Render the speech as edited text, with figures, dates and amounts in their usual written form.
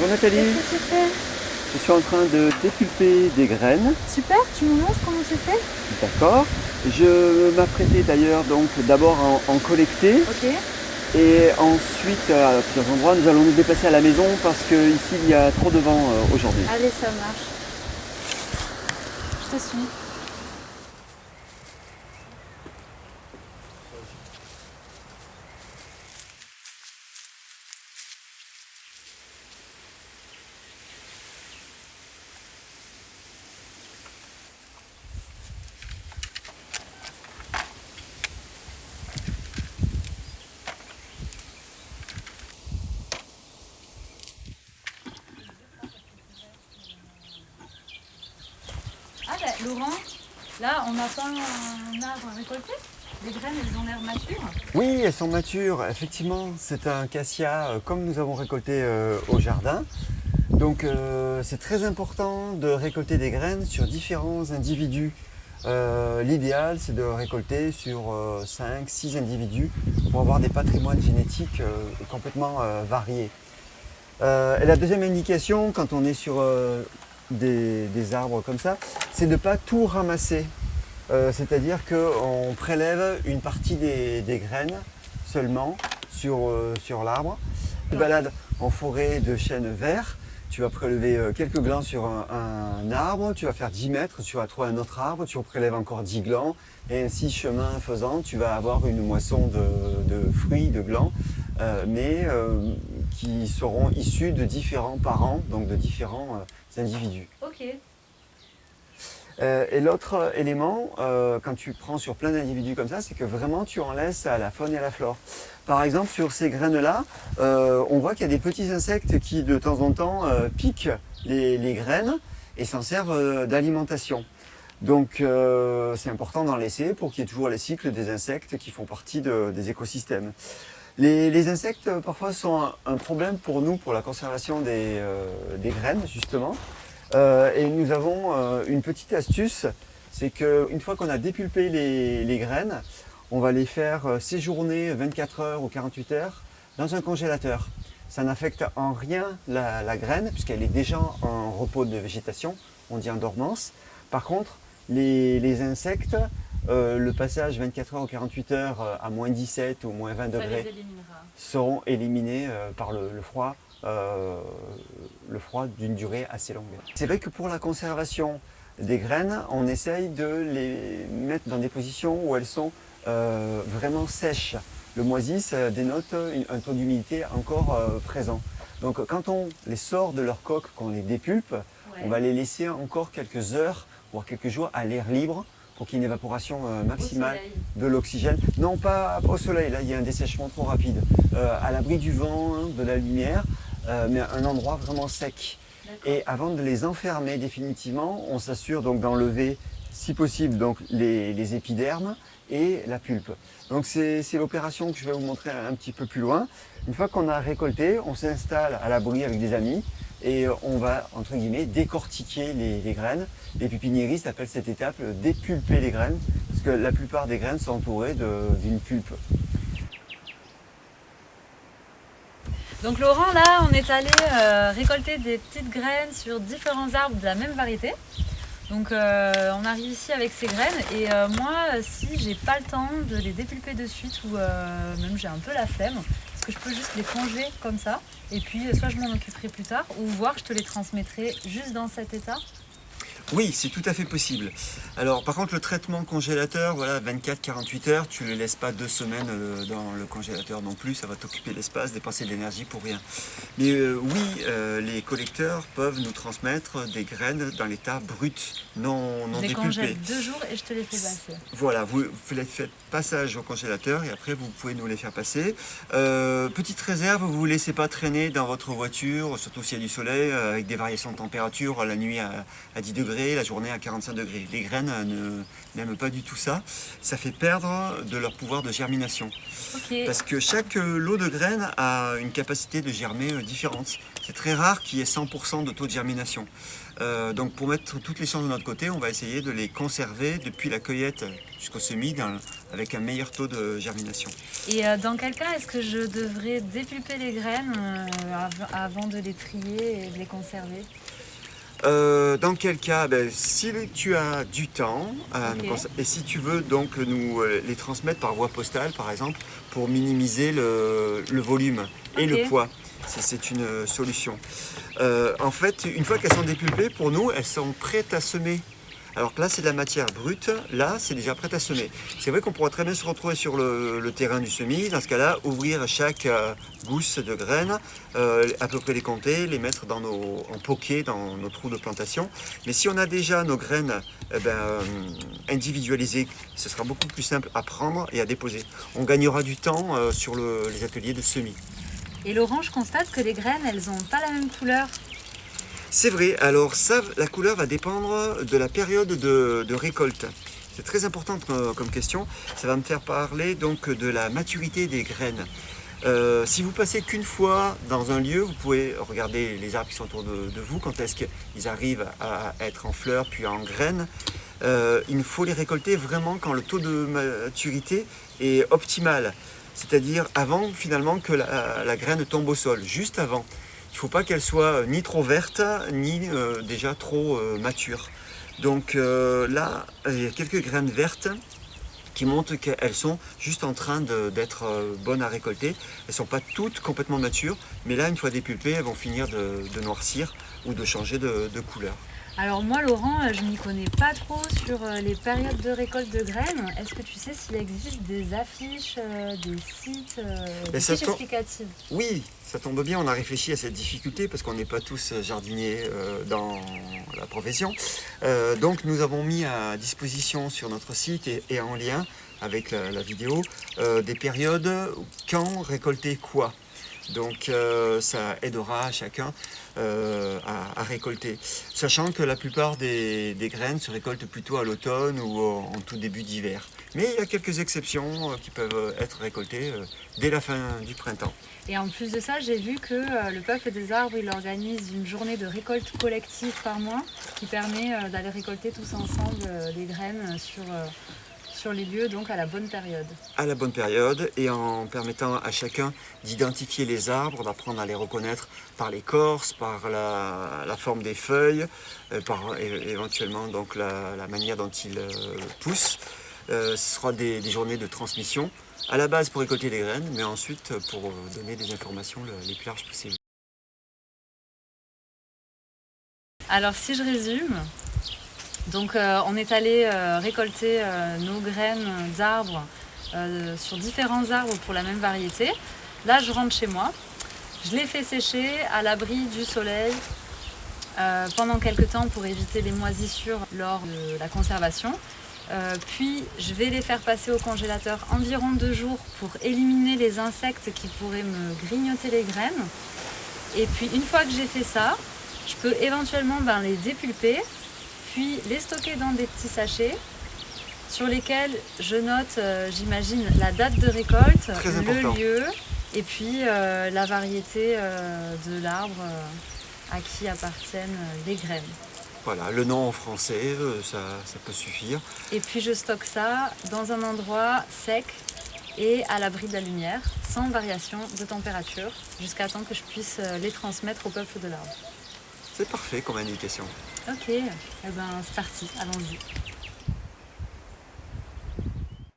Bonjour Nathalie, Qu'est-ce que tu fais? je suis en train de dépulper des graines, Super, tu me montres comment tu fais? d'accord. Je m'apprêtais d'ailleurs donc d'abord en collecter Ok. et ensuite à plusieurs endroits nous allons nous déplacer à la maison parce qu'ici il y a trop de vent aujourd'hui. Allez, ça marche. Je te suis. Ah ben, Laurent, là on attend un arbre à récolter. Les graines, elles ont l'air matures. Oui, elles sont matures, effectivement, c'est un cassia comme nous avons récolté au jardin. Donc c'est très important de récolter des graines sur différents individus. L'idéal c'est de récolter sur 5-6 individus pour avoir des patrimoines génétiques complètement variés. Et la deuxième indication quand on est sur des arbres comme ça, c'est de ne pas tout ramasser. C'est-à-dire qu'on prélève une partie des graines seulement sur l'arbre. Tu te balades en forêt de chênes verts, tu vas prélever quelques glands sur un arbre, tu vas faire 10 mètres, tu vas trouver un autre arbre, tu prélèves encore 10 glands, et ainsi chemin faisant, tu vas avoir une moisson de fruits, de glands, mais qui seront issus de différents parents, donc de différents individus. Ok. Et l'autre élément, quand tu prends sur plein d'individus comme ça, c'est que vraiment tu en laisses à la faune et à la flore. Par exemple, sur ces graines-là, on voit qu'il y a des petits insectes qui de temps en temps piquent les graines et s'en servent d'alimentation. Donc c'est important d'en laisser pour qu'il y ait toujours les cycles des insectes qui font partie des écosystèmes. Les insectes parfois sont un problème pour nous, pour la conservation des graines justement. Et nous avons une petite astuce, c'est qu'une fois qu'on a dépulpé les graines, on va les faire séjourner 24 heures ou 48 heures dans un congélateur. Ça n'affecte en rien la graine puisqu'elle est déjà en repos de végétation, on dit en dormance. Par contre, les insectes, le passage 24 heures ou 48 heures à moins 17 ou moins 20 Ça degrés les éliminera. seront éliminés par le froid d'une durée assez longue. C'est vrai que pour la conservation des graines, on essaye de les mettre dans des positions où elles sont vraiment sèches. Le moisi, ça dénote un taux d'humidité encore présent. Donc quand on les sort de leur coque, qu'on les dépulpe, Ouais. on va les laisser encore quelques heures, voire quelques jours à l'air libre pour qu'il y ait une évaporation maximale Au soleil. de l'oxygène. Non, pas au soleil, là il y a un dessèchement trop rapide. À l'abri du vent, hein, de la lumière, mais un endroit vraiment sec. Et avant de les enfermer définitivement, on s'assure donc d'enlever, si possible, donc les épidermes et la pulpe. Donc c'est l'opération que je vais vous montrer un petit peu plus loin. Une fois qu'on a récolté, on s'installe à l'abri avec des amis et on va, entre guillemets, décortiquer les graines. Les pépiniéristes appellent cette étape dépulper les graines, parce que la plupart des graines sont entourées d'une pulpe. Donc Laurent, là, on est allé récolter des petites graines sur différents arbres de la même variété. Donc on arrive ici avec ces graines et moi, si j'ai pas le temps de les dépulper de suite ou même j'ai un peu la flemme, est-ce que je peux juste les congeler comme ça et puis soit je m'en occuperai plus tard ou voire je te les transmettrai juste dans cet état. Oui, c'est tout à fait possible. Alors par contre le traitement congélateur, voilà, 24-48 heures, tu ne le laisses pas 2 semaines dans le congélateur non plus, ça va t'occuper l'espace, dépenser de l'énergie pour rien. Mais oui, les collecteurs peuvent nous transmettre des graines dans l'état brut, non Je les dépulpé. congèle 2 jours et je te les fais passer. Voilà, vous faites passage au congélateur et après vous pouvez nous les faire passer. Petite réserve, vous ne vous laissez pas traîner dans votre voiture, surtout s'il y a du soleil, avec des variations de température la nuit à 10 degrés. degrés, la journée à 45 degrés. Les graines n'aiment pas du tout ça. Ça fait perdre de leur pouvoir de germination. Ok. Parce que chaque lot de graines a une capacité de germer différente. C'est très rare qu'il y ait 100% de taux de germination. Donc pour mettre toutes les chances de notre côté, on va essayer de les conserver depuis la cueillette jusqu'au semis avec un meilleur taux de germination. Et dans quel cas est-ce que je devrais dépulper les graines avant de les trier et de les conserver? Dans quel cas, si tu as du temps et si tu veux donc nous les transmettre par voie postale par exemple pour minimiser le volume et le poids, c'est une solution. En fait, une fois qu'elles sont dépulpées, pour nous, elles sont prêtes à semer. Alors que là, c'est de la matière brute, là, c'est déjà prêt à semer. C'est vrai qu'on pourra très bien se retrouver sur le terrain du semis. Dans ce cas-là, ouvrir chaque gousse de graines, à peu près les compter, les mettre en poquet dans nos trous de plantation. Mais si on a déjà nos graines individualisées, ce sera beaucoup plus simple à prendre et à déposer. On gagnera du temps sur les ateliers de semis. Et Laurent, je constate que les graines, elles n'ont pas la même couleur. C'est vrai, alors ça, la couleur va dépendre de la période de récolte. C'est très important comme question. Ça va me faire parler donc de la maturité des graines. Si vous passez qu'une fois dans un lieu, vous pouvez regarder les arbres qui sont autour de vous, quand est-ce qu'ils arrivent à être en fleurs puis en graines. Il faut les récolter vraiment quand le taux de maturité est optimal. C'est-à-dire avant finalement que la graine tombe au sol, juste avant. Il ne faut pas qu'elle soit ni trop verte, ni déjà trop mature. Donc là, il y a quelques graines vertes qui montrent qu'elles sont juste en train d'être bonnes à récolter. Elles ne sont pas toutes complètement matures, mais là, une fois dépulpées, elles vont finir de noircir ou de changer de couleur. Alors moi, Laurent, je m'y connais pas trop sur les périodes de récolte de graines. Est-ce que tu sais s'il existe des affiches, des sites, des fiches explicatives? Oui, ça tombe bien, on a réfléchi à cette difficulté parce qu'on n'est pas tous jardiniers dans la profession. Donc nous avons mis à disposition sur notre site et en lien avec la vidéo des périodes quand récolter quoi. Donc ça aidera chacun à récolter. Sachant que la plupart des graines se récoltent plutôt à l'automne ou en tout début d'hiver. Mais il y a quelques exceptions qui peuvent être récoltées dès la fin du printemps. Et en plus de ça, j'ai vu que le Peuple des Arbres, il organise une journée de récolte collective par mois qui permet d'aller récolter tous ensemble les graines sur les lieux, donc à la bonne période. À la bonne période et en permettant à chacun d'identifier les arbres, d'apprendre à les reconnaître par l'écorce, par la forme des feuilles, par éventuellement donc la manière dont ils poussent. Ce sera des journées de transmission, à la base pour récolter des graines, mais ensuite pour donner des informations les plus larges possibles. Alors si je résume, donc on est allé récolter nos graines d'arbres sur différents arbres pour la même variété. Là je rentre chez moi, je les fais sécher à l'abri du soleil pendant quelques temps pour éviter les moisissures lors de la conservation. Puis je vais les faire passer au congélateur environ 2 jours pour éliminer les insectes qui pourraient me grignoter les graines. Et puis une fois que j'ai fait ça, je peux éventuellement les dépulper, puis les stocker dans des petits sachets sur lesquels je note, j'imagine, la date de récolte, le lieu et puis la variété de l'arbre à qui appartiennent les graines. Voilà, le nom en français, ça peut suffire. Et puis je stocke ça dans un endroit sec et à l'abri de la lumière, sans variation de température, jusqu'à temps que je puisse les transmettre au Peuple de l'Arbre. C'est parfait comme indication. Ok, eh ben c'est parti, allons-y.